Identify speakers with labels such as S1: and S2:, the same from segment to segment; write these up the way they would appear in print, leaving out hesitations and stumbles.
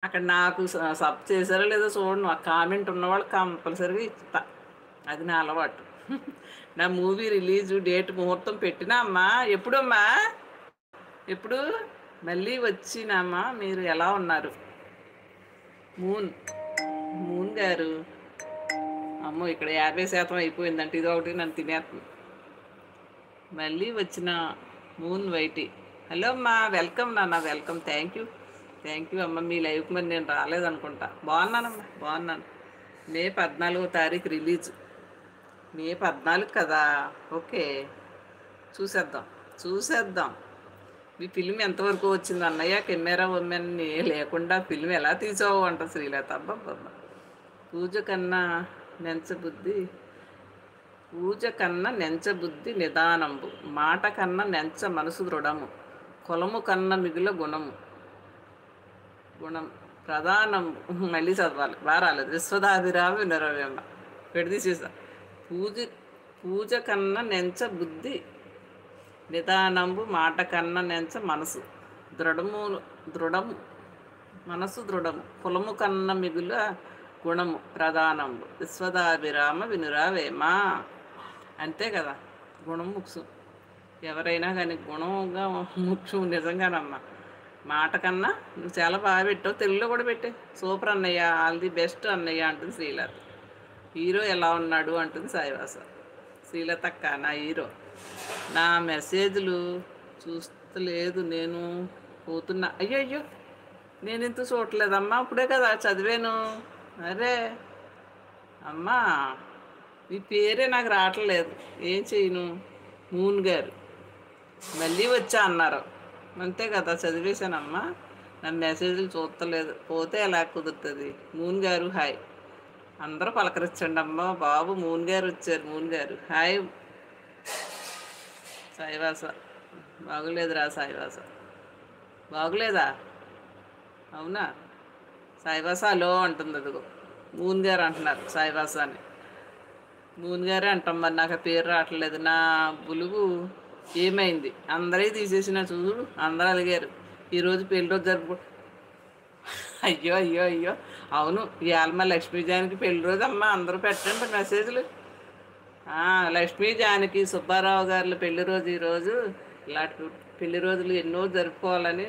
S1: అక్కడ నాకు సబ్ చేశారో లేదో చూడను. ఆ కామెంట్ ఉన్నవాళ్ళు కంపల్సరీగా ఇస్తా. అది నా అలవాటు. నా మూవీ రిలీజు డేట్ ముహూర్తం పెట్టినా అమ్మా. ఎప్పుడమ్మా? ఎప్పుడు? మళ్ళీ వచ్చినామ్మా. మీరు ఎలా ఉన్నారు? మూన్. మూన్ గారు. అమ్మో! ఇక్కడ 50% అయిపోయిందంట. ఇదొకటి నన్ను తినేస్తుంది. మళ్ళీ వచ్చిన మూన్ వైటీ. హలో అమ్మా. వెల్కమ్ నాన్న. Welcome. Thank you. Thank you అమ్మ. మీ లైవ్కి మరి నేను రాలేదనుకుంటా. బాగున్నానమ్మా. బాగున్నాను. మే 14వ తారీఖు రిలీజ్. మే 14 కదా. ఓకే. చూసేద్దాం. చూసేద్దాం. మీ ఫిల్మ్ ఎంతవరకు వచ్చింది అన్నయ్య? కెమెరా ఉమెన్ లేకుండా ఫిల్మ్ ఎలా తీసావు అంట శ్రీలత. అబ్బబ్బబ్బా. పూజ కన్నా నెంచబుద్ధి పూజ కన్నా నెంచబుద్ధి నిదానంబు, మాట కన్నా నెంచ మనసు దృఢము, కులము కన్న మిగుల గుణము గుణం ప్రధానంబు. మళ్ళీ చదవాలి. బాగా రాలేదు. విశ్వదాభిరామ వినరవేమ పెడితీసేసా. పూజ పూజ కన్నా నెంచ బుద్ధి నిదానంబు, మాట కన్నా నెంచ మనసు దృఢము మనసు దృఢము, కులము కన్న మిగుల గుణము ప్రధానంబు, విశ్వదాభిరామ వినురావేమా. అంతే కదా. గుణం ముఖ్యం. ఎవరైనా కానీ గుణంగా ముఖ్యం. నిజంగానమ్మా. మాట కన్నా నువ్వు చాలా బాగా పెట్టావు. తెలుగులో కూడా పెట్టే. సూపర్ అన్నయ్య. ఆల్ ది బెస్ట్ అన్నయ్య అంటుంది శ్రీలత. హీరో ఎలా ఉన్నాడు అంటుంది సాయివాస. శ్రీలత అక్క నా హీరో. నా మెసేజ్లు చూస్తలేదు. నేను పోతున్నా. అయ్యో అయ్యో, నేను ఇంత చూడలేదమ్మా. ఇప్పుడే కదా చదివాను. అరే అమ్మా, మీ పేరే నాకు రావట్లేదు. ఏం చేయను? మూన్ గారు మళ్ళీ వచ్చా అన్నారు. అంతే కదా, చదివేశానమ్మా. నా మెసేజ్లు చూస్తలేదు. పోతే ఎలా కుదురుతుంది? మూన్ గారు హాయ్. అందరూ పలకరించండి అమ్మా. బాబు మూన్ గారు వచ్చారు. మూన్ గారు హాయ్. సాయివాస బాగులేదురా. సాయివాస బాగులేదా? అవునా? సాయివాస హలో అంటుంది. అదిగో మూన్ గారు అంటున్నారు సాయివాస అని. మూన్ గారే అంటాం. మరి నాకు ఆ పేరు రావట్లేదు. నా బులుగు ఏమైంది? అందరే తీసేసిన చూడు. అందరూ అలిగారు. ఈరోజు పెళ్లి రోజు జరుపు. అయ్యో అయ్యో అయ్యో. అవును, ఇవాళ మా లక్ష్మీ జానకి పెళ్లి రోజు అమ్మ. అందరూ పెట్టండి మెసేజ్లు. లక్ష్మీ జానకి సుబ్బారావు గారి పెళ్లి రోజు ఈరోజు. ఇలాంటి పెళ్లి రోజులు ఎన్నో జరుపుకోవాలని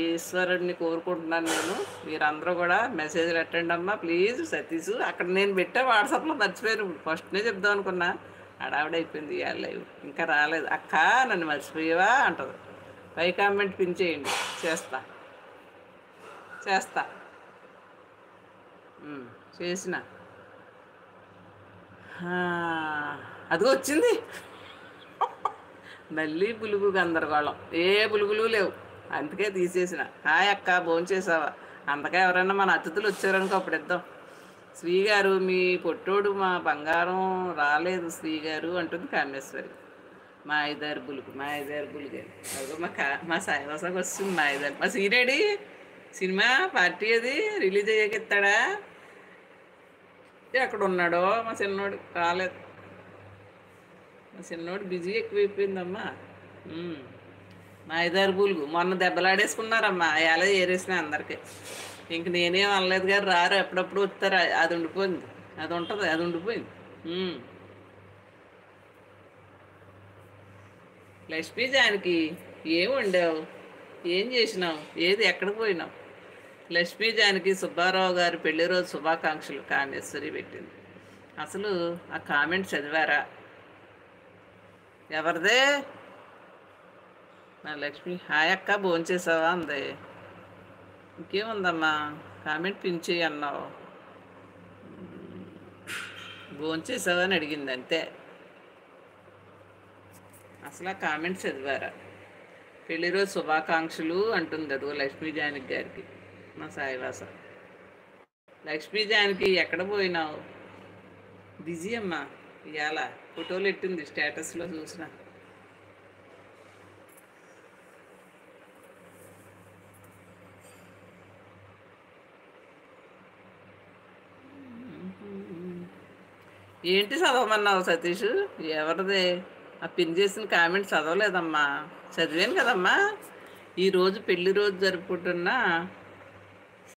S1: ఈశ్వరుడిని కోరుకుంటున్నాను నేను. మీరందరూ కూడా మెసేజ్లు పెట్టండి అమ్మా ప్లీజ్. సతీష్ అక్కడ నేను పెట్టా వాట్సాప్లో, మర్చిపోయాను. ఫస్ట్నే చెప్దాం అనుకున్నా. హడావిడైపోయింది ఇవాళ లైవ్. ఇంకా రాలేదు. అక్క నన్ను మర్చిపోయావా అంటుంది. పై కామెంట్ పిన్ చేయండి. చేస్తా చేసిన. అదిగో వచ్చింది. మళ్ళీ బులుగు గందరగోళం. ఏ బులుగులు లేవు. అందుకే తీసేసిన. హాయ్ అక్క, భోంచేసావా? అంతగా ఎవరైనా మన అతిథులు వచ్చారనుకో అప్పుడు ఇద్దాం. శ్రీ గారు మీ పొట్టోడు మా బంగారం రాలేదు శ్రీ గారు అంటుంది కామేశ్వరి. మా ఐదారు బులుగు అదిగో మా సాయివాసకు వస్తుంది. మా ఐదారు. మా సీరేడి సినిమా పార్టీ అది రిలీజ్ అయ్యాక ఇస్తాడా? ఎక్కడ ఉన్నాడో మా చిన్నోడు. రాలేదు. మా చిన్నోడు బిజీ ఎక్కువైపోయిందమ్మా. మా ఐదారు బులుగు మొన్న దెబ్బలాడేసుకున్నారమ్మా. ఎలా ఏరేసిన అందరికీ. ఇంక నేనేం అనలేదు గారు. రారు, ఎప్పుడప్పుడు వస్తారు. అది ఉండిపోయింది. అది ఉంటుంది. అది ఉండిపోయింది. లక్ష్మీ జానకి ఏం వండావు? ఏం చేసినావు? ఏది ఎక్కడికి పోయినావు? లక్ష్మీ జానకి సుబ్బారావు గారి పెళ్లి రోజు శుభాకాంక్షలు కామేశ్వరి పెట్టింది. అసలు ఆ కామెంట్ చదివారా? ఎవరిదే? నా లక్ష్మి హాయ్ అక్క భోంచేసావా అంది. ఇంకేముందమ్మా, కామెంట్ పిన్ చేయి అన్నావు. భోంచేసావా అని అడిగింది అంతే. అసలు ఆ కామెంట్ చదివారా? పెళ్లి రోజు శుభాకాంక్షలు అంటుంది. అదిగో లక్ష్మీ జానకి గారికి మా సాయివాస. లక్ష్మీ జానకి ఎక్కడ పోయినావు? బిజీ అమ్మా. ఇవాళ ఫోటోలు ఎట్టింది స్టేటస్లో చూసిన. ఏంటి చదవమన్నావు సతీష్? ఎవరిదే? ఆ పిన్ చేసిన కామెంట్ చదవలేదమ్మా. చదివాను కదమ్మా. ఈరోజు పెళ్లి రోజు జరుపుకుంటున్న